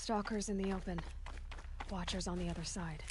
Stalkers in the open. Watchers on the other side.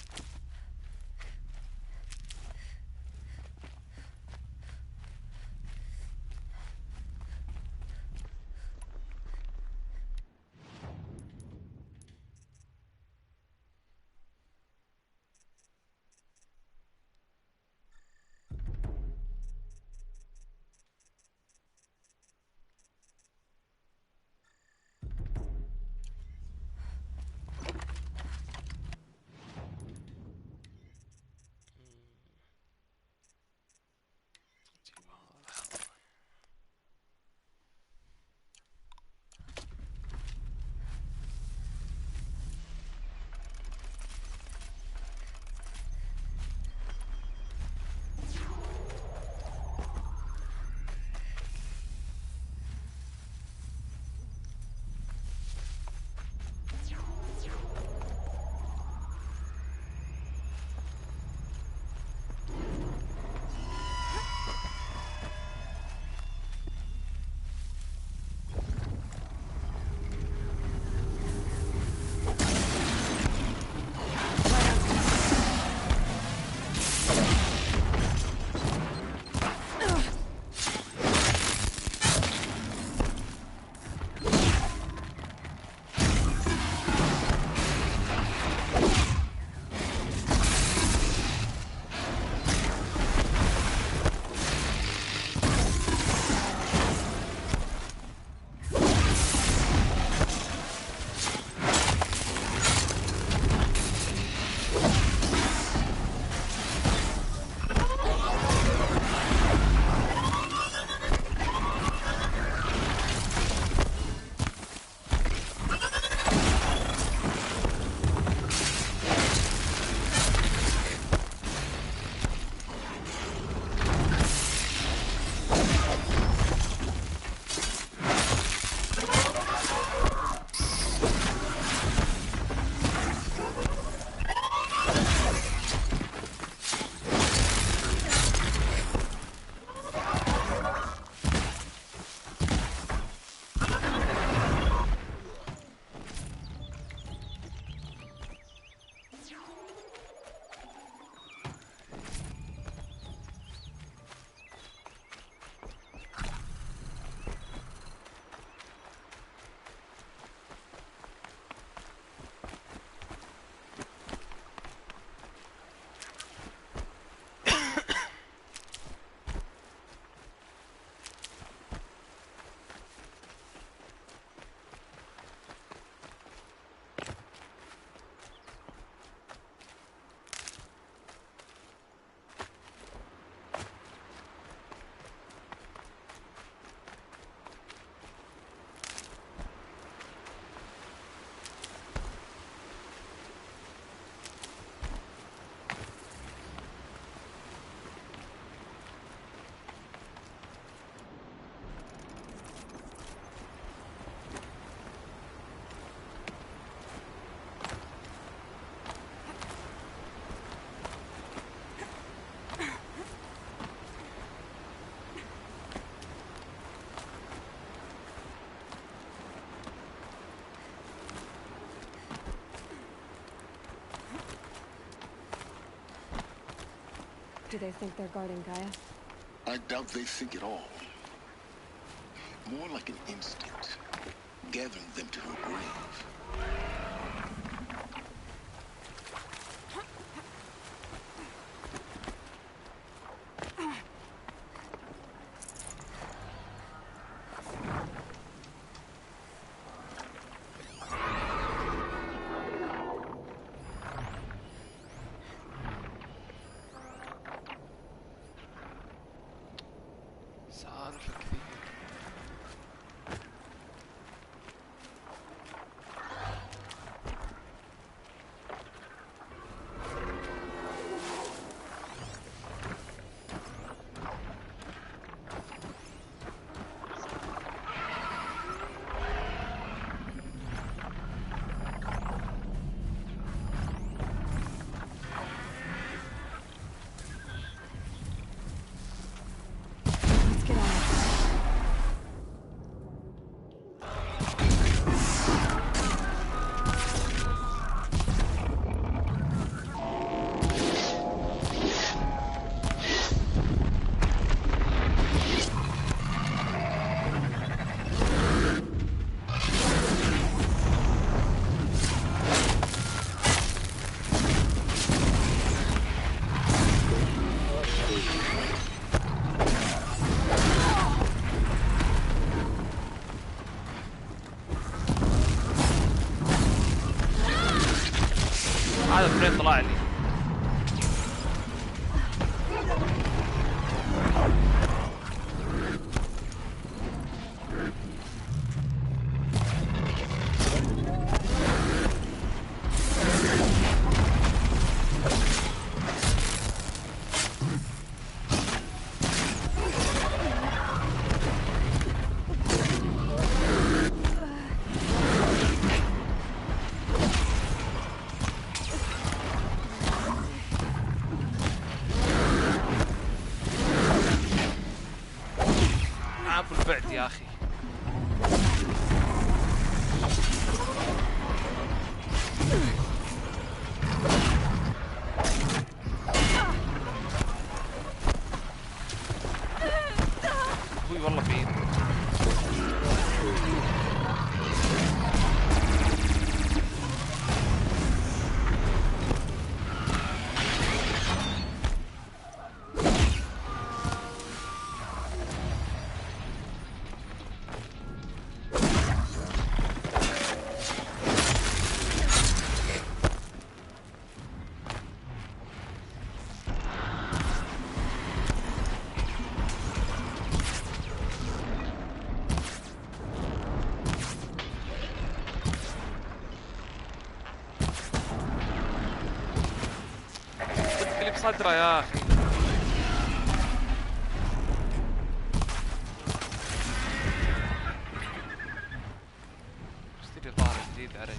Do they think they're guarding Gaia? I doubt they think at all. More like an instinct, gathering them to her grave. بعدين طلع لي. ابو البعد يا اخي. ابوي والله بعيد. صدره يا اخي. اشتري ظهر جديد علي.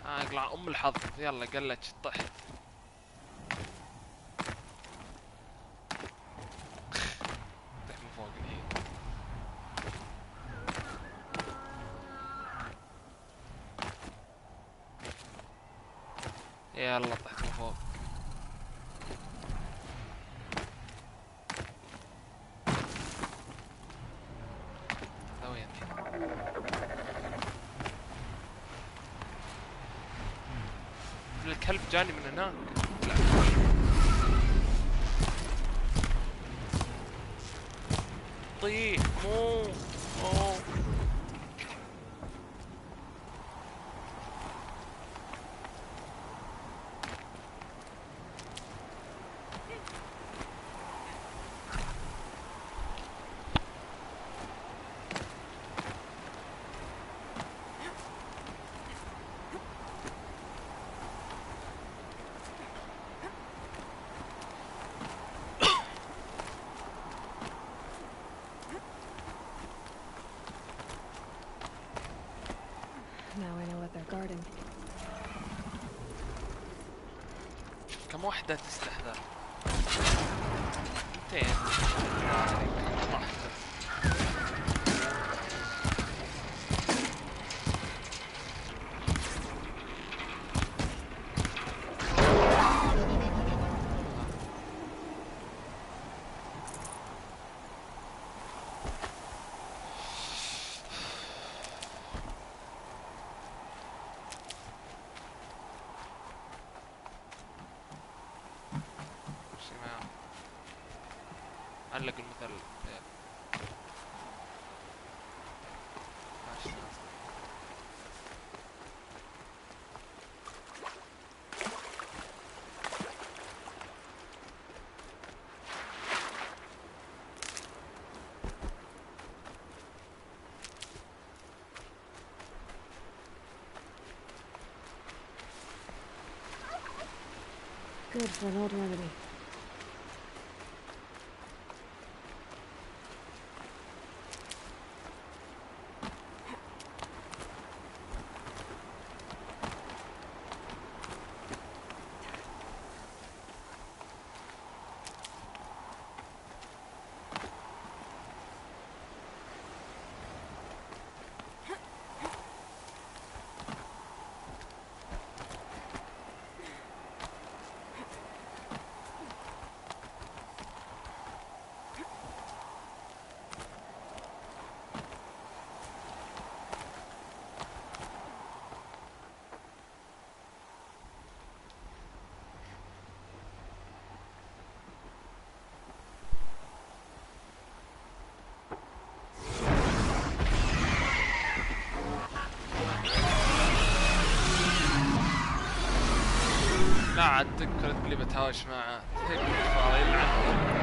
اقلع ام الحظ. يلا قلت طحت. طيح من فوق الحين. يلا طحت من فوق. هذا وين؟ الكلب جاني من هناك. لا. طيح مو Now I know what they're guarding. كم واحدة تستحضر؟ 200. علق المثل. Good for an old remedy. عاد تذكرت اللي بتهاوش معه تكفى يلعن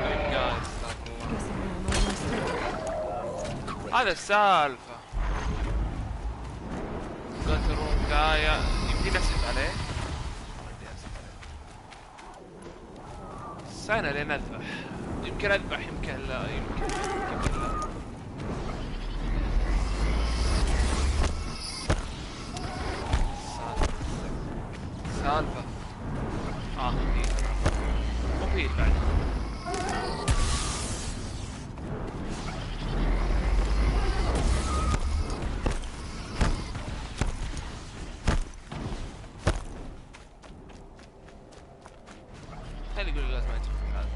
قايد استغفر الله. Guessing I'm almost there. هذا السالفة قلت الرونقاية يمكن اسحب عليه. سنة لين اذبح يمكن اذبح يمكن لا يمكن لا. سالفة هي مفيد بعد. خلي يقول لازم اشوف هذا.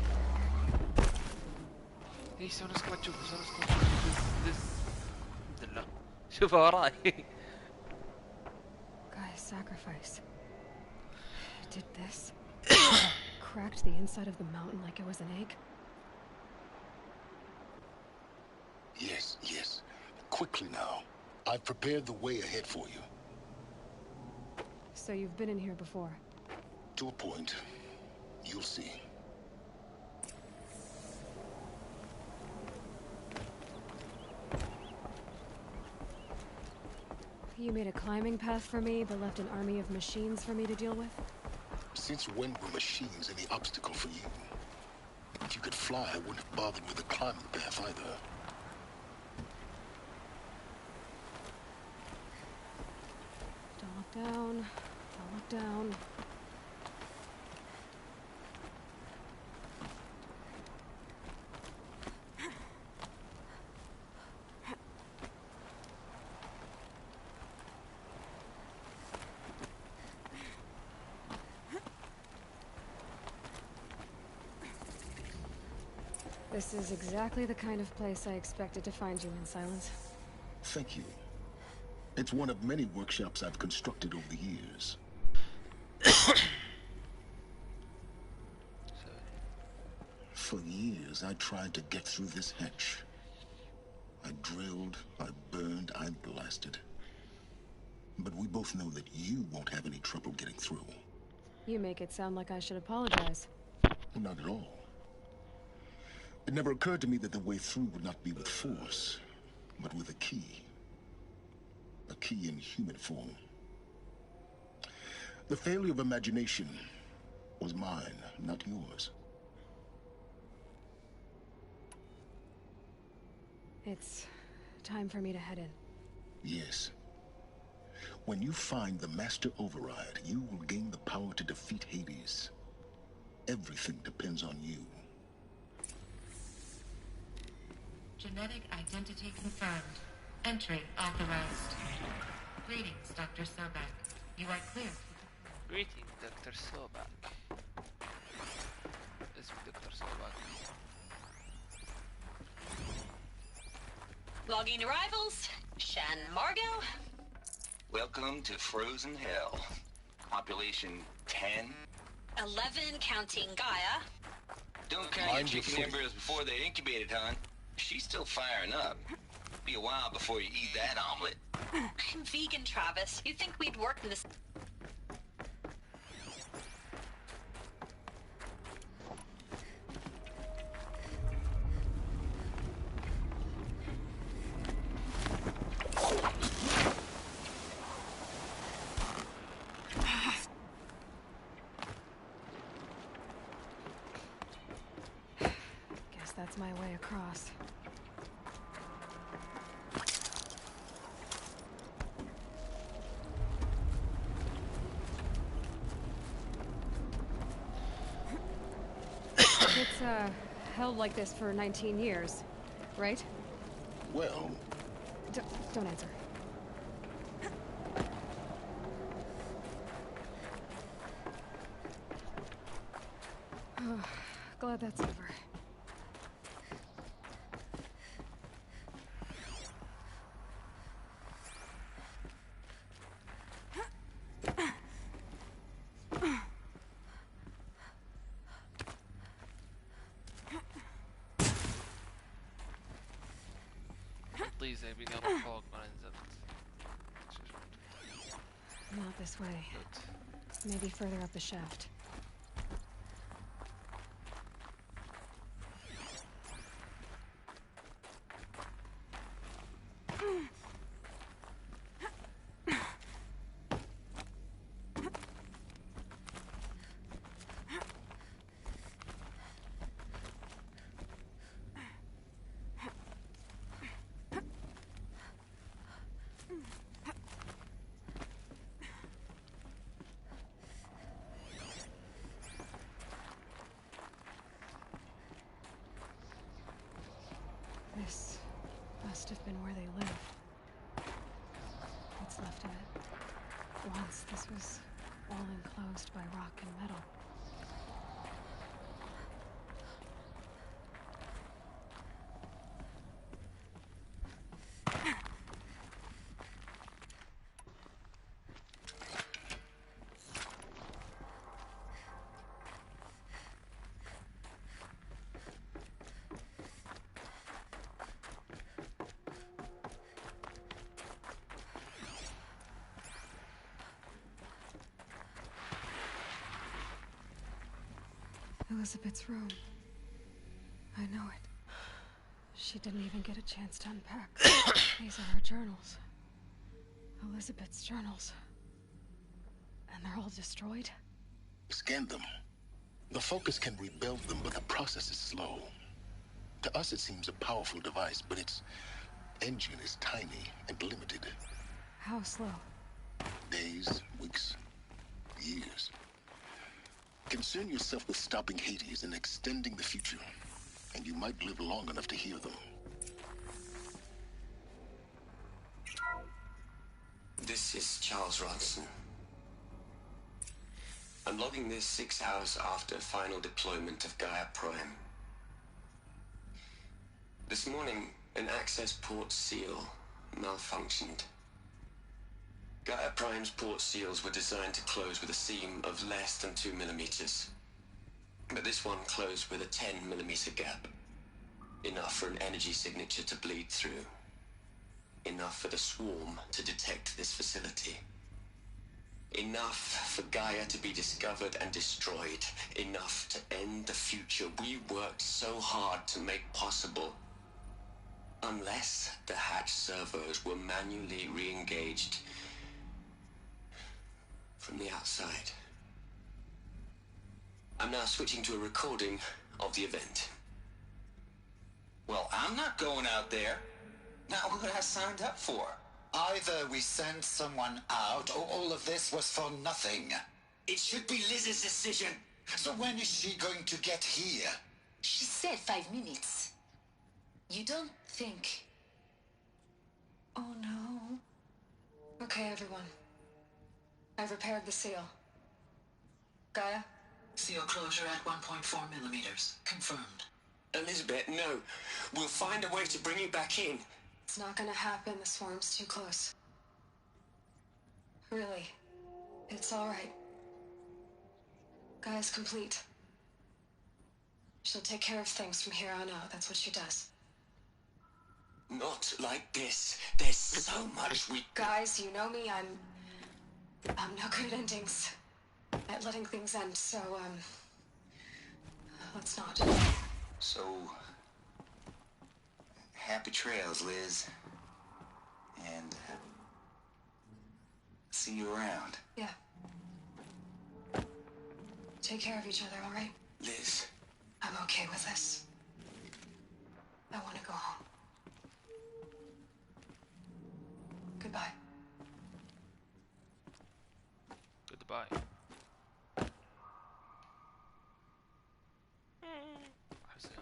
ليش سوي نسكت تشوف الحمد لله شوفه وراي. Guy's sacrifice. It did this. Cracked the inside of the mountain like it was an egg. Yes, yes. Quickly now. I've prepared the way ahead for you. So you've been in here before? To a point. You'll see. You made a climbing path for me, but left an army of machines for me to deal with? Since when were machines any obstacle for you? If you could fly, I wouldn't have bothered with the climbing path either. Don't look down. Don't look down. This is exactly the kind of place I expected to find you in, Silence. Thank you. It's one of many workshops I've constructed over the years. For years, I tried to get through this hatch. I drilled, I burned, I blasted. But we both know that you won't have any trouble getting through. You make it sound like I should apologize. Not at all. It never occurred to me that the way through would not be with force, but with a key. A key in human form. The failure of imagination was mine, not yours. It's time for me to head in. Yes. When you find the Master Override, you will gain the power to defeat Hades. Everything depends on you. Genetic identity confirmed. Entry authorized. Greetings, Dr. Sobek. You are clear. Greetings, Dr. Sobek. اسمي دكتور Sobek. Logging arrivals. Shan Margot. Welcome to Frozen Hell. Population 10. 11 counting Gaia. Don't count your chicken embryos before they're incubated, hon. She's still firing up. Be a while before you eat that omelet. I'm vegan, Travis. You'd think we'd work in this. Guess that's my way across. It's held like this for 19 years, right? Well, Don't answer. Glad that's over. طي زي بيقام فوق ما نزلت. Not this way. Maybe further up the shaft. This must have been where they lived. What's left of it. Once this was all enclosed by rock and metal. Elizabeth's room. I know it. She didn't even get a chance to unpack. These are her journals. Elizabeth's journals. And they're all destroyed? Scan them. The Focus can rebuild them, but the process is slow. To us, it seems a powerful device, but its engine is tiny and limited. How slow? Days, weeks, years. Concern yourself with stopping Hades and extending the future, and you might live long enough to hear them. This is Charles Ronson. I'm logging this 6 hours after final deployment of Gaia Prime. This morning, an access port seal malfunctioned. Gaia Prime's port seals were designed to close with a seam of less than 2 millimeters. But this one closed with a 10 millimeter gap. Enough for an energy signature to bleed through. Enough for the swarm to detect this facility. Enough for Gaia to be discovered and destroyed. Enough to end the future we worked so hard to make possible. Unless the hatch servos were manually re-engaged from the outside. I'm now switching to a recording of the event. Well, I'm not going out there. Not what I signed up for. Either we send someone out, or all of this was for nothing. It should be Liz's decision. So when is she going to get here? She said 5 minutes. You don't think... Oh no. Okay, everyone. I've repaired the seal. Gaia? Seal closure at 1.4 millimeters. Confirmed. Elizabeth, no. We'll find a way to bring you back in. It's not gonna happen. The swarm's too close. Really. It's alright. Gaia's complete. She'll take care of things from here on out. That's what she does. Not like this. There's so much we... Guys, you know me. I'm no good at endings. At letting things end, so, let's not. So, happy trails, Liz. And see you around. Yeah. Take care of each other, all right? Liz. I'm okay with this. I want to go home. Goodbye. Goodbye.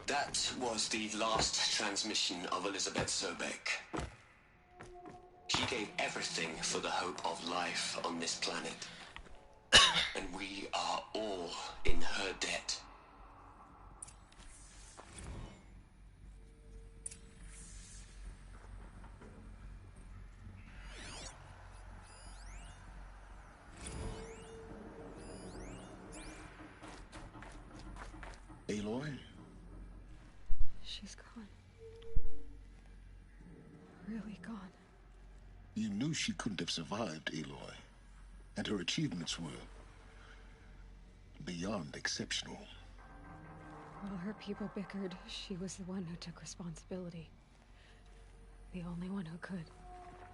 That was the last transmission of Elizabeth Sobek. She gave everything for the hope of life on this planet. And we are all in her debt. Aloy? She's gone. Really gone. You knew she couldn't have survived, Aloy. And her achievements were beyond exceptional. While her people bickered, she was the one who took responsibility. The only one who could.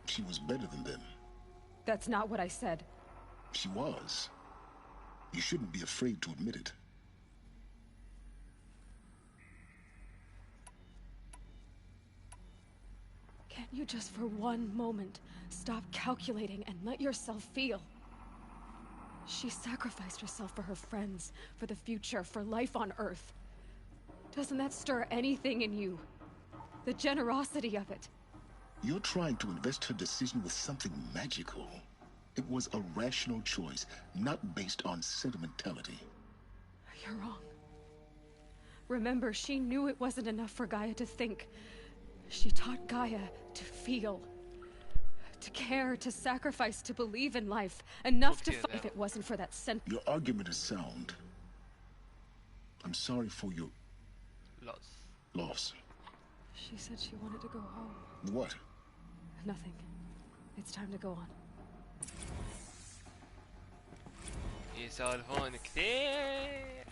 She was better than them. That's not what I said. She was. You shouldn't be afraid to admit it. Can't you just for one moment stop calculating and let yourself feel? She sacrificed herself for her friends, for the future, for life on Earth. Doesn't that stir anything in you? The generosity of it. You're trying to invest her decision with something magical. It was a rational choice, not based on sentimentality. You're wrong. Remember, she knew it wasn't enough for Gaia to think. She taught Gaia to feel. To care, to sacrifice, to believe in life. Enough to fight if it wasn't for that Your argument is sound. I'm sorry for your... loss. She said she wanted to go home. What? Nothing. It's time to go on. يسولفون كثير.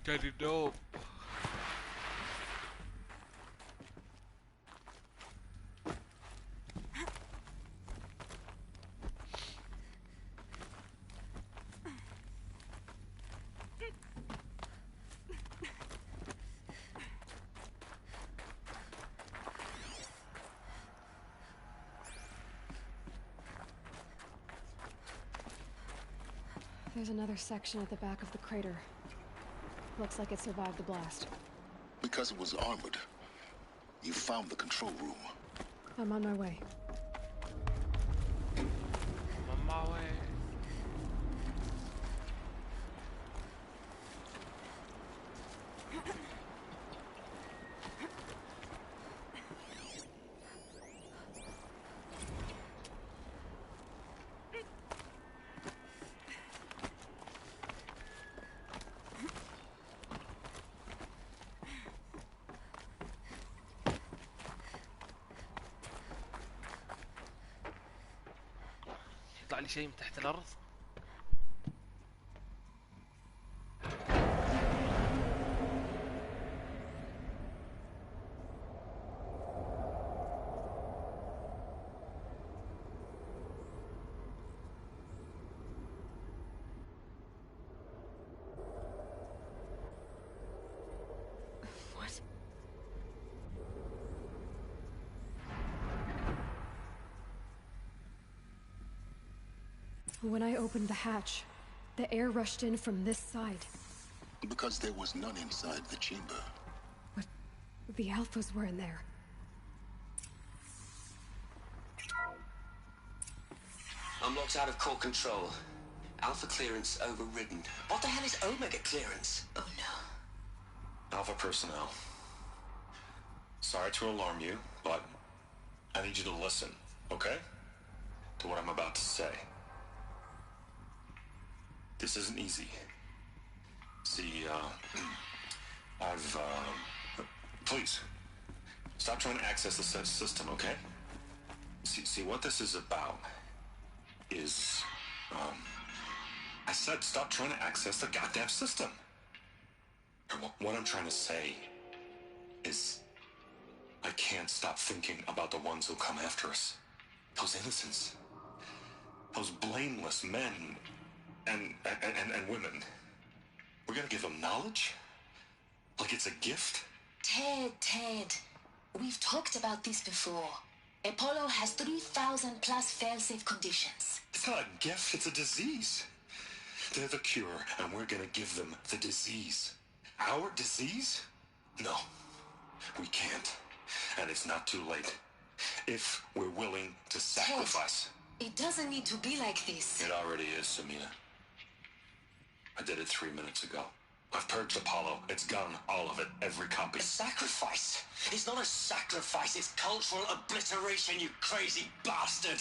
كان النوم. There's another section at the back of the crater. Looks like it survived the blast. Because it was armored. You found the control room. I'm on my way. On my way. يطلع لي شيء من تحت الأرض. When I opened the hatch, the air rushed in from this side. Because there was none inside the chamber. But the Alphas were in there. I'm locked out of core control. Alpha clearance overridden. What the hell is Omega clearance? Oh no. Alpha personnel. Sorry to alarm you, but I need you to listen, okay? To what I'm about to say. This isn't easy. See, please, stop trying to access the system, okay? See, what this is about is, I said stop trying to access the goddamn system. What I'm trying to say is, I can't stop thinking about the ones who come after us. Those innocents. Those blameless men and women. We're gonna give them knowledge? Like it's a gift? Ted. We've talked about this before. Apollo has 3,000 plus fail-safe conditions. It's not a gift, it's a disease. They're the cure, and we're gonna give them the disease. Our disease? No, we can't. And it's not too late. If we're willing to sacrifice. Ted, it doesn't need to be like this. It already is, Samina. I did it 3 minutes ago. I've purged Apollo. It's gone, all of it, every copy. A sacrifice? It's not a sacrifice, it's cultural obliteration, you crazy bastard!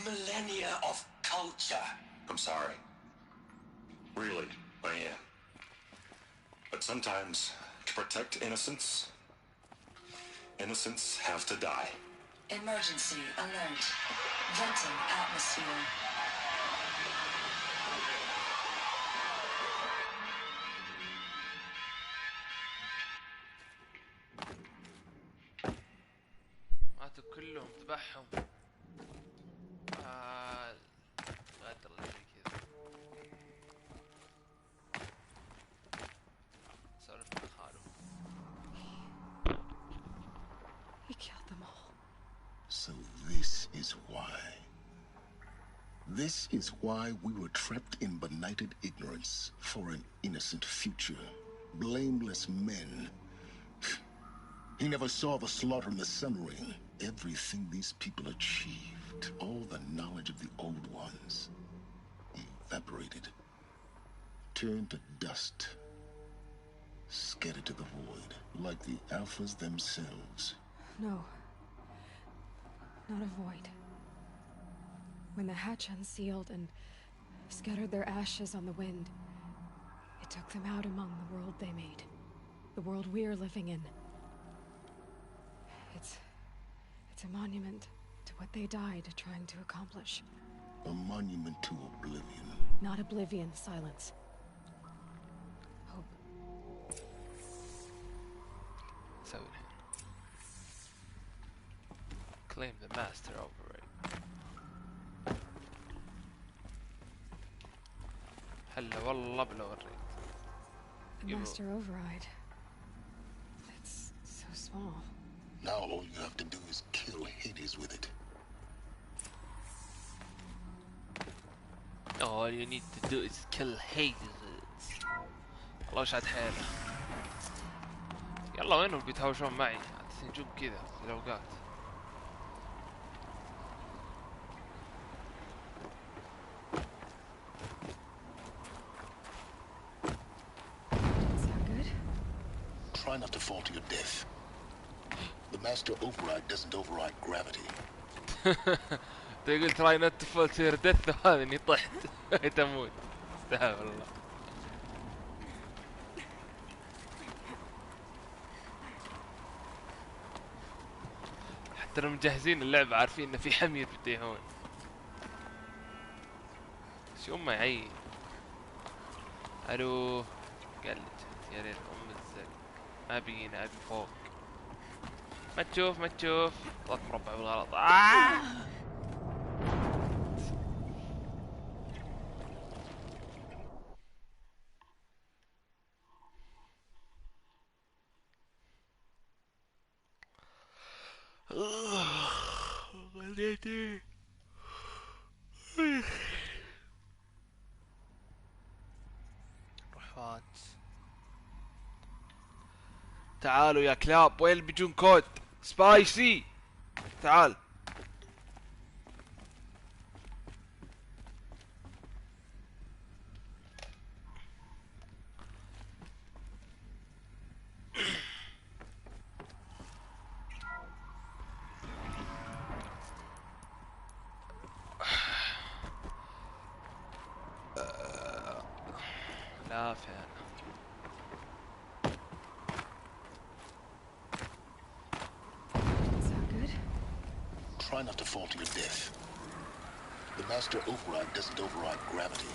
Millennia of culture. I'm sorry. Really, I am. But sometimes, to protect innocence, innocents have to die. Emergency alert. Venting atmosphere. ماتوا كلهم تبعهم. غدر زي كذا. سولف مع خاله. He killed them all. So this is why. This is why we were trapped in benighted ignorance for an innocent future. Blameless men. He never saw the slaughter in the Sun Ring. Everything these people achieved, all the knowledge of the old ones, evaporated, turned to dust, scattered to the void, like the Alphas themselves. No. Not a void. When the hatch unsealed and scattered their ashes on the wind, it took them out among the world they made. The world we're living in. It's a monument to what they died trying to accomplish. A monument to oblivion. Not oblivion, Silence. Hope. سوي الحين. Claim the master override. هلا والله بلا وريت. The master override. It's so small. Now all you have to do is kill Hades with it. All you need to do is kill Hades. الله وش عاد حيله. يلا وينهم بيتهاوشون معي؟ عاد نجوم كذا في الأوقات. Is that good? Try not to fall to your death. The master override doesn't override gravity. تقول try not to fall to your death وهذا اني طحت تموت. استهبل الله. ترى مجهزين اللعبة عارفين ان في حمية بيطيحون. شو امه يعين. الو قلت يا ريت ام الزق. ما بينا ابي فوق. ما تشوف طلعت مربع بالغلط. غليتي. رحات. تعالوا يا كلاب، وين اللي بيجون كود سبايسي؟ تعال. لا فعلا. Is that good? Try not to fall to your death. The master override doesn't override gravity.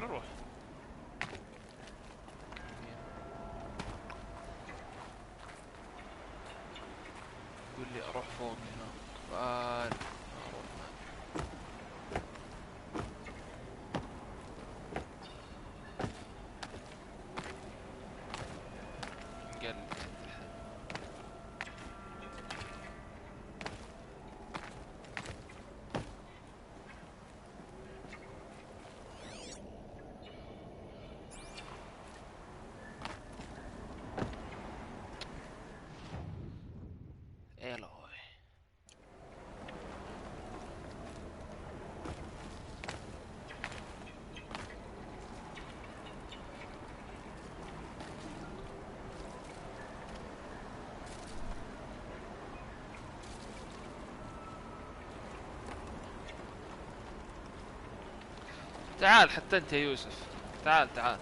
نروح. يقول لي اروح فوق هنا. اروح. قلت الوي. تعال حتى انت يا يوسف. تعال تعال.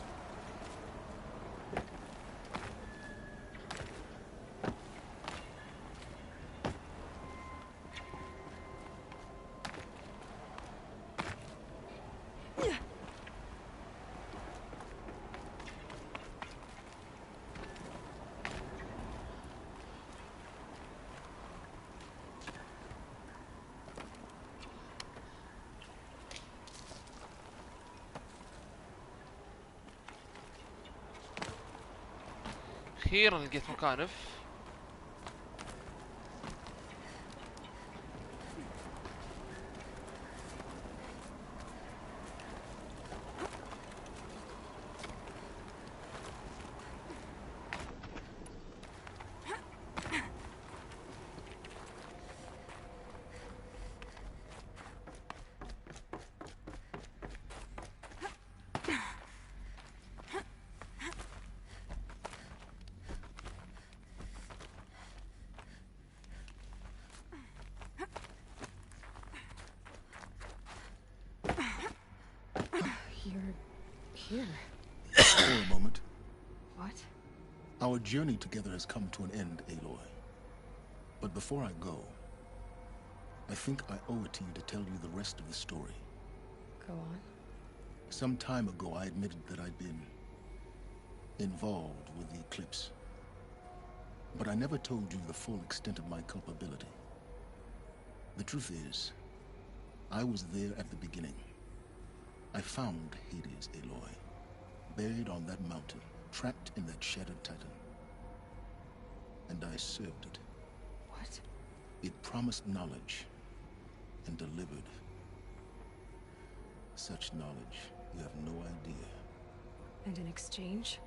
اخيرا لقيت مكانف. You're here. For a moment. What? Our journey together has come to an end, Aloy. But before I go, I think I owe it to you to tell you the rest of the story. Go on. Some time ago, I admitted that I'd been involved with the eclipse. But I never told you the full extent of my culpability. The truth is, I was there at the beginning. I found Hades, Aloy, buried on that mountain, trapped in that shattered titan. And I served it. What? It promised knowledge and delivered such knowledge you have no idea. And in exchange?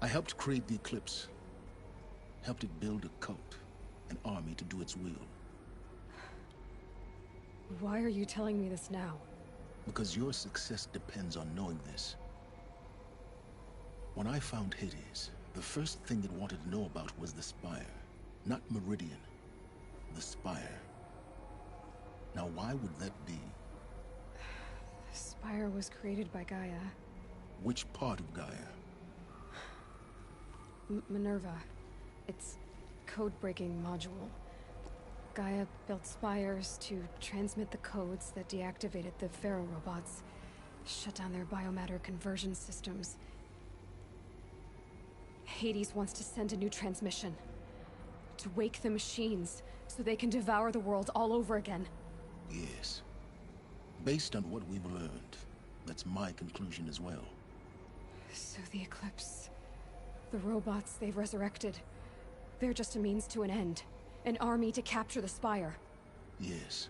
I helped create the eclipse, helped it build a cult, an army to do its will. Why are you telling me this now? Because your success depends on knowing this. When I found Hades, the first thing it wanted to know about was the Spire. Not Meridian. The Spire. Now why would that be? The Spire was created by Gaia. Which part of Gaia? Minerva. Its code-breaking module. Gaia built spires to transmit the codes that deactivated the Pharaoh robots, shut down their biomatter conversion systems. Hades wants to send a new transmission. To wake the machines, so they can devour the world all over again. Yes. Based on what we've learned, that's my conclusion as well. So the Eclipse... the robots they've resurrected... they're just a means to an end. An army to capture the Spire. Yes.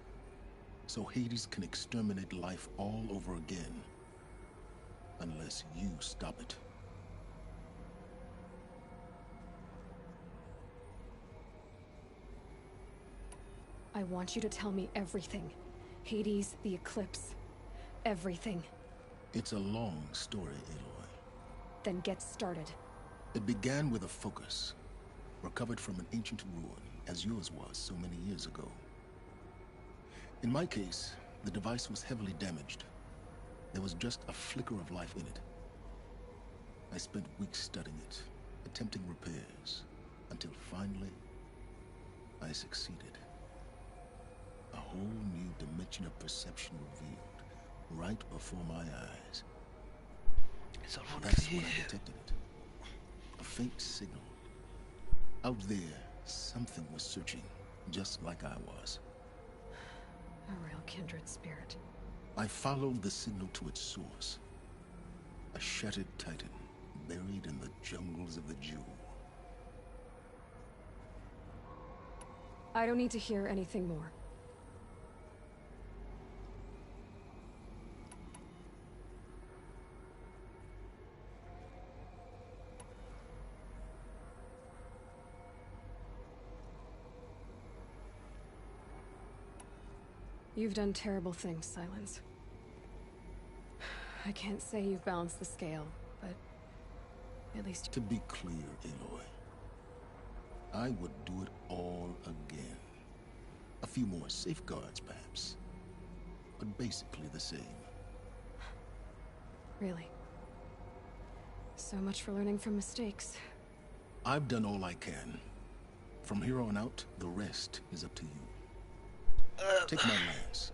So Hades can exterminate life all over again. Unless you stop it. I want you to tell me everything. Hades, the Eclipse. Everything. It's a long story, Aloy. Then get started. It began with a focus. Recovered from an ancient ruin, as yours was so many years ago. In my case, the device was heavily damaged. There was just a flicker of life in it. I spent weeks studying it, attempting repairs, until finally, I succeeded. A whole new dimension of perception revealed, right before my eyes. That's when I detected it. A faint signal. Out there, something was searching, just like I was. A real kindred spirit. I followed the signal to its source. A shattered titan, buried in the jungles of the Jewel. I don't need to hear anything more. You've done terrible things, Silence. I can't say you've balanced the scale, but at least... To be clear, Aloy, I would do it all again. A few more safeguards, perhaps, but basically the same. Really? So much for learning from mistakes. I've done all I can. From here on out, the rest is up to you. Take my lance.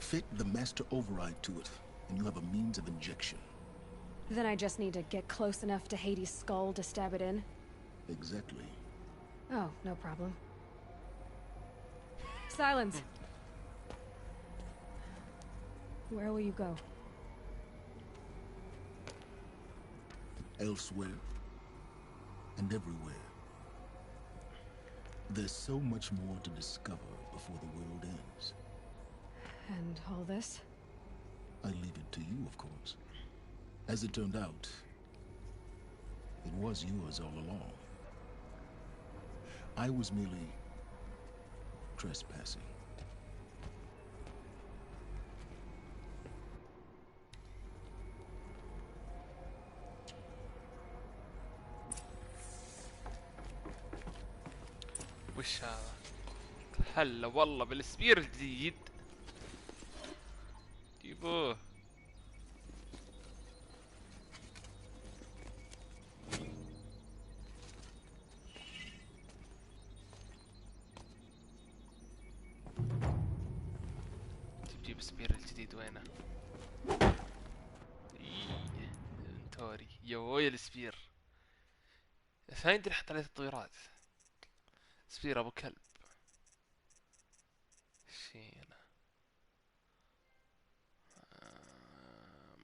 Fit the master override to it, and you have a means of injection. Then I just need to get close enough to Hades' skull to stab it in? Exactly. Oh, no problem. Silence! Where will you go? Elsewhere. and everywhere. There's so much more to discover before the world ends. And all this? I leave it to you, of course. As it turned out, it was yours all along. I was merely trespassing. وش هذا؟ هلا والله بالسبير الجديد. جيبوه. تجيب سبير الجديد وينه؟ إيه. انتوري يا ويا السبير. ثاني يدري حتى عليه تطويرات. سبير ابو كلب. شينا.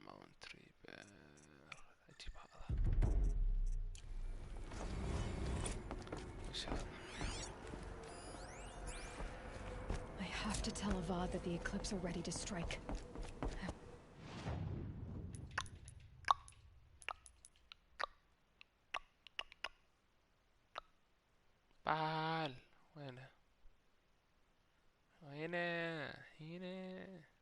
ماونت ريبير. اجيب هذا. وش هذا؟ I have to tell Avad that the Eclipse are ready to strike. بعال وينه؟ وينه؟ هنا.